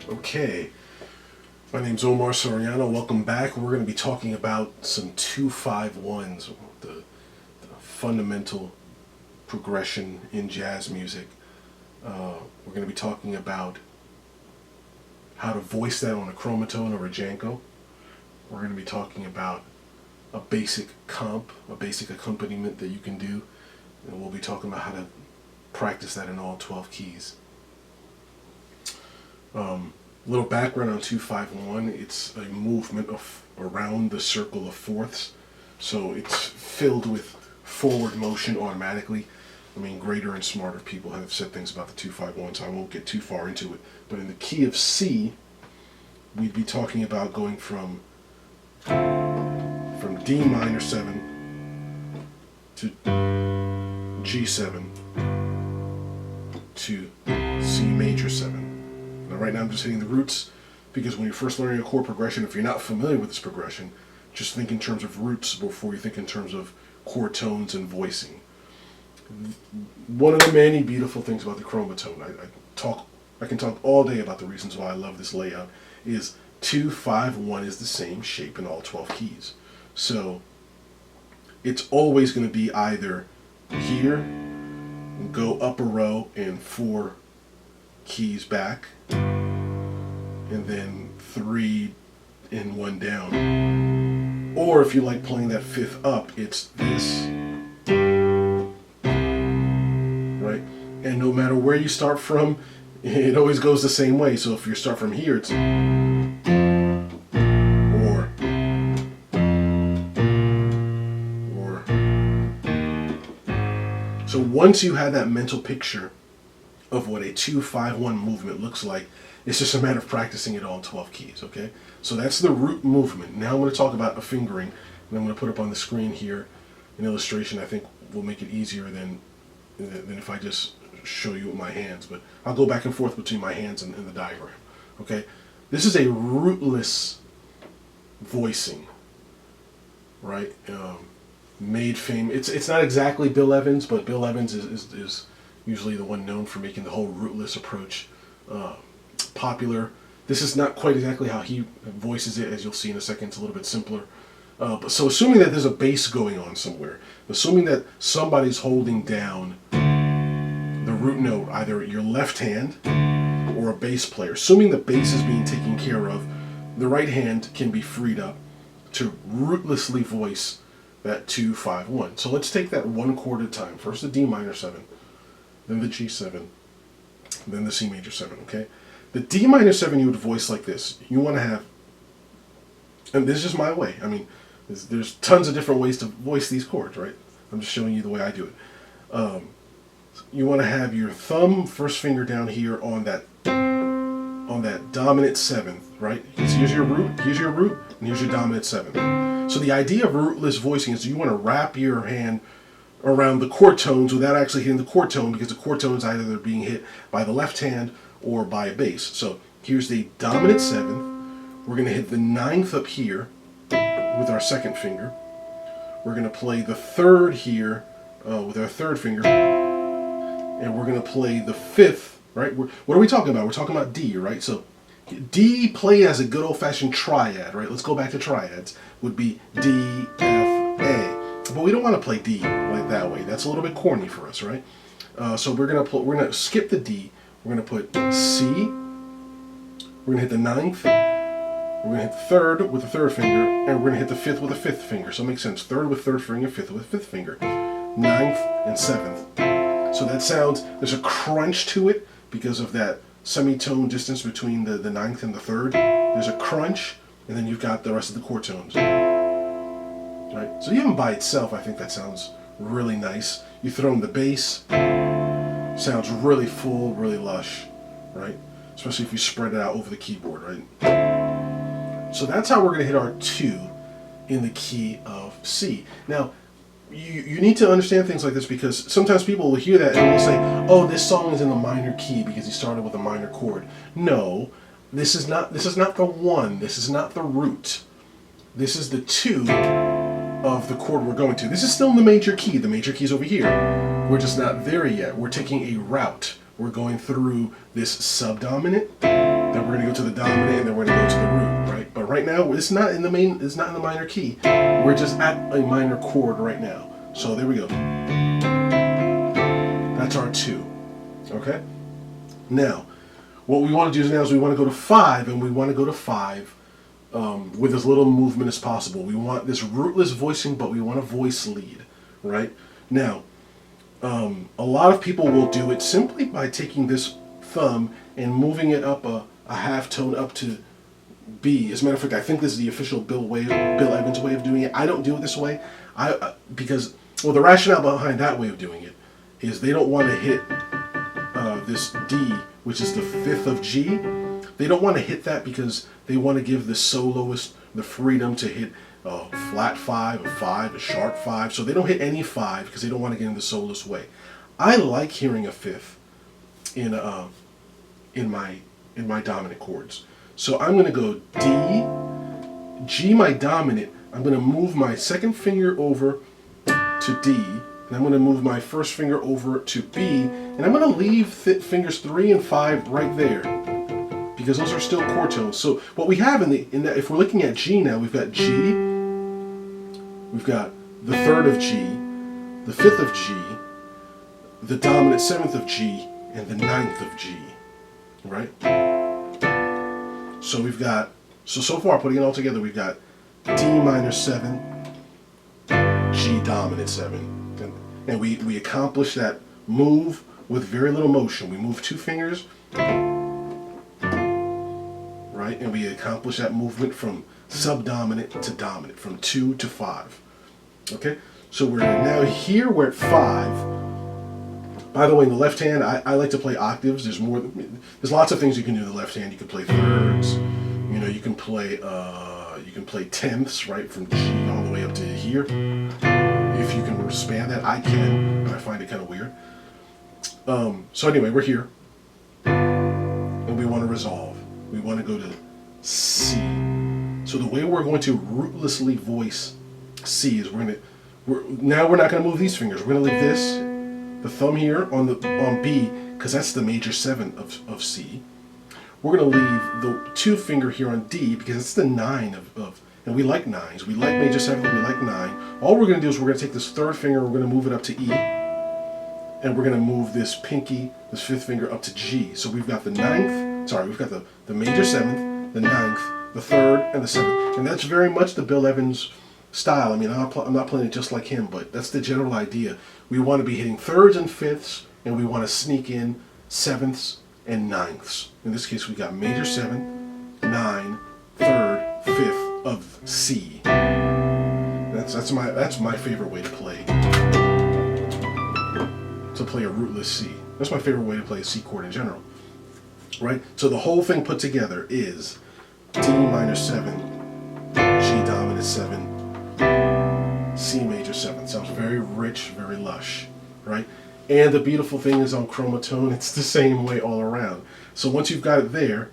Okay, my name's Omar Soriano. Welcome back. We're going to be talking about some 2-5-1s, the fundamental progression in jazz music. We're going to be talking about how to voice that on a chromatone or a janko. We're going to be talking about a basic comp, a basic accompaniment that you can do, and we'll be talking about how to practice that in all 12 keys. Little background on 2-5-1. It's a movement of around the circle of fourths, so it's filled with forward motion automatically. I mean, greater and smarter people have said things about the 2-5-1, so I won't get too far into it. But in the key of C, we'd be talking about going from D minor 7 to G7 to C major 7. Now, right now I'm just hitting the roots because when you're first learning a chord progression, if you're not familiar with this progression, just think in terms of roots before you think in terms of chord tones and voicing. One of the many beautiful things about the chromatone, I can talk all day about the reasons why I love this layout, is 2-5-1 is the same shape in all 12 keys. So it's always going to be either here, go up a row and 4 keys back, and then 3 and 1 down. Or if you like playing that 5th up, it's this, right? And no matter where you start from, it always goes the same way. So if you start from here, it's or. So once you have that mental picture of what a 2-5-1 movement looks like, it's just a matter of practicing it all in 12 keys, okay? So that's the root movement. Now I'm going to talk about a fingering, and I'm going to put up on the screen here an illustration I think will make it easier than if I just show you with my hands. But I'll go back and forth between my hands and the diagram, okay? This is a rootless voicing, right? Made famous. It's not exactly Bill Evans, but Bill Evans is usually the one known for making the whole rootless approach popular. This is not quite exactly how he voices it, as you'll see in a second. It's a little bit simpler. But so assuming that there's a bass going on somewhere, assuming that somebody's holding down the root note, either your left hand or a bass player, assuming the bass is being taken care of, the right hand can be freed up to rootlessly voice that 2-5-1. So let's take that one chord at a time. First the D minor 7, then the G7, then the C major 7, okay? The D minor 7 you would voice like this. You want to have, and this is just my way. I mean, there's tons of different ways to voice these chords, right? I'm just showing you the way I do it. You want to have your thumb, first finger down here on that dominant 7th, right? Here's your root, and here's your dominant 7th. So the idea of rootless voicing is you want to wrap your hand around the chord tones without actually hitting the chord tone, because the chord tone is either they're being hit by the left hand or by a bass. So here's the dominant 7th. We're going to hit the 9th up here with our second finger. We're going to play the 3rd here with our 3rd finger. And we're going to play the 5th, right? What are we talking about? We're talking about D, right? So D played as a good old-fashioned triad, right? Let's go back to triads. Would be D, F, A. But we don't want to play D like that way. That's a little bit corny for us, right? So we're gonna skip the D. We're gonna put C. We're gonna hit the 9th. We're gonna hit the 3rd with the 3rd finger, and we're gonna hit the 5th with the 5th finger. So it makes sense. 3rd with 3rd finger, 5th with 5th finger, 9th and 7th. So that sounds, there's a crunch to it because of that semitone distance between the 9th and the 3rd. There's a crunch, and then you've got the rest of the chord tones. Right? So even by itself, I think that sounds really nice. You throw in the bass, sounds really full, really lush, right? Especially if you spread it out over the keyboard, right? So that's how we're going to hit our 2 in the key of C. Now, you need to understand things like this, because sometimes people will hear that and they'll say, oh, this song is in the minor key because he started with a minor chord. No, this is not the 1. This is not the root. This is the 2 of the chord we're going to. This is still in the major key. The major key's over here. We're just not there yet. We're taking a route. We're going through this subdominant, then we're going to go to the dominant, and then we're going to go to the root, right? But right now, it's not in the minor key. We're just at a minor chord right now. So there we go. That's our 2, okay? Now, what we want to do now is we want to go to 5, and we want to go to 5 with as little movement as possible. We want this rootless voicing, but we want a voice lead, right? Now, a lot of people will do it simply by taking this thumb and moving it up a half tone up to B. As a matter of fact, I think this is the official Bill Evans way of doing it. I don't do it this way, because the rationale behind that way of doing it is they don't want to hit this D, which is the 5th of G. They don't want to hit that because they want to give the soloist the freedom to hit a flat 5, a 5, a sharp 5. So they don't hit any 5 because they don't want to get in the soloist way. I like hearing a 5th in my dominant chords. So I'm going to go D, G my dominant. I'm going to move my second finger over to D, and I'm going to move my first finger over to B, and I'm going to leave fingers 3 and 5 right there, because those are still chord tones. So what we have in that, if we're looking at G now, we've got G, we've got the 3rd of G, the 5th of G, the dominant 7th of G, and the 9th of G, right? So we've got, so far putting it all together, we've got D minor 7, G dominant 7. And we accomplish that move with very little motion. We move 2 fingers, right? And we accomplish that movement from subdominant to dominant, from 2 to 5. Okay? So we're now here, we're at 5. By the way, in the left hand, I like to play octaves. There's lots of things you can do in the left hand. You can play thirds. You know, you can play tenths, right, from G all the way up to here. If you can span that, I can, but I find it kind of weird. So anyway, we're here, and we want to resolve. We want to go to C. So the way we're going to rootlessly voice C is we're not going to move these fingers. We're going to leave this, the thumb here on B, because that's the major 7 of C. We're going to leave the 2 finger here on D, because it's the 9 of and we like 9s. We like major 7, we like 9. All we're going to do is we're going to take this 3rd finger, we're going to move it up to E, and we're going to move this pinky, this 5th finger up to G. So we've got the 9th, we've got the major 7th, the 9th, the 3rd, and the 7th. And that's very much the Bill Evans style. I mean, I'm not playing it just like him, but that's the general idea. We want to be hitting 3rds and 5ths, and we want to sneak in 7ths and 9ths. In this case, we got major 7, 9, 3rd, 5th of C. That's my favorite way to play a rootless C. That's my favorite way to play a C chord in general, right? So the whole thing put together is D minor 7, G dominant 7, C major 7. Sounds very rich, very lush, right? And the beautiful thing is on Chromatone, it's the same way all around. So once you've got it there,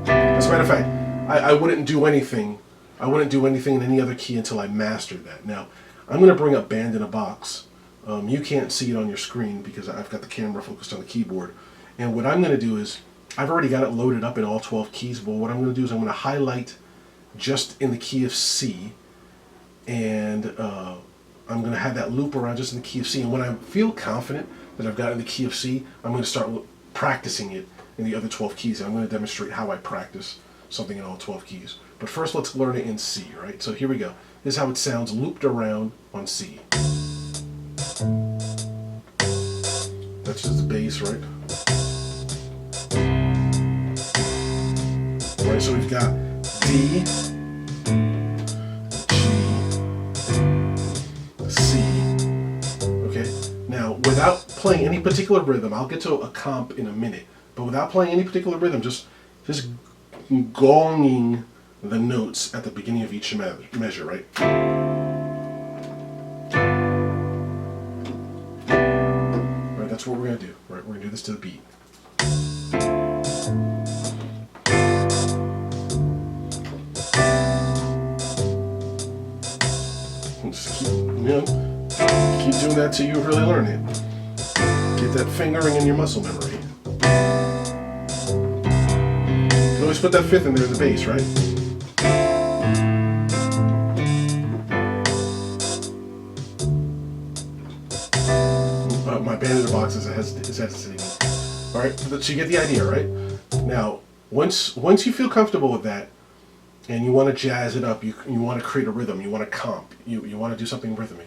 as a matter of fact, I wouldn't do anything. I wouldn't do anything in any other key until I mastered that. Now, I'm going to bring up Band in a Box. You can't see it on your screen because I've got the camera focused on the keyboard. And what I'm going to do is, I've already got it loaded up in all 12 keys, but what I'm going to do is I'm going to highlight just in the key of C, and I'm going to have that loop around just in the key of C. And when I feel confident that I've got it in the key of C, I'm going to start practicing it in the other 12 keys. And I'm going to demonstrate how I practice something in all 12 keys. But first, let's learn it in C, right? So here we go. This is how it sounds looped around on C. That's just the bass, right? Right, so we've got D, G, C. Okay, now without playing any particular rhythm, I'll get to a comp in a minute, but without playing any particular rhythm, just gonging the notes at the beginning of each measure, right? Right, that's what we're going to do, right? We're going to do this to the beat. Just keep doing that till you really learn it. Get that fingering in your muscle memory. just put that fifth in there in the bass, right? My band in the box is hesitating. All right, so you get the idea, right? Now, once you feel comfortable with that, and you want to jazz it up, you want to create a rhythm, you want to comp, you want to do something rhythmic.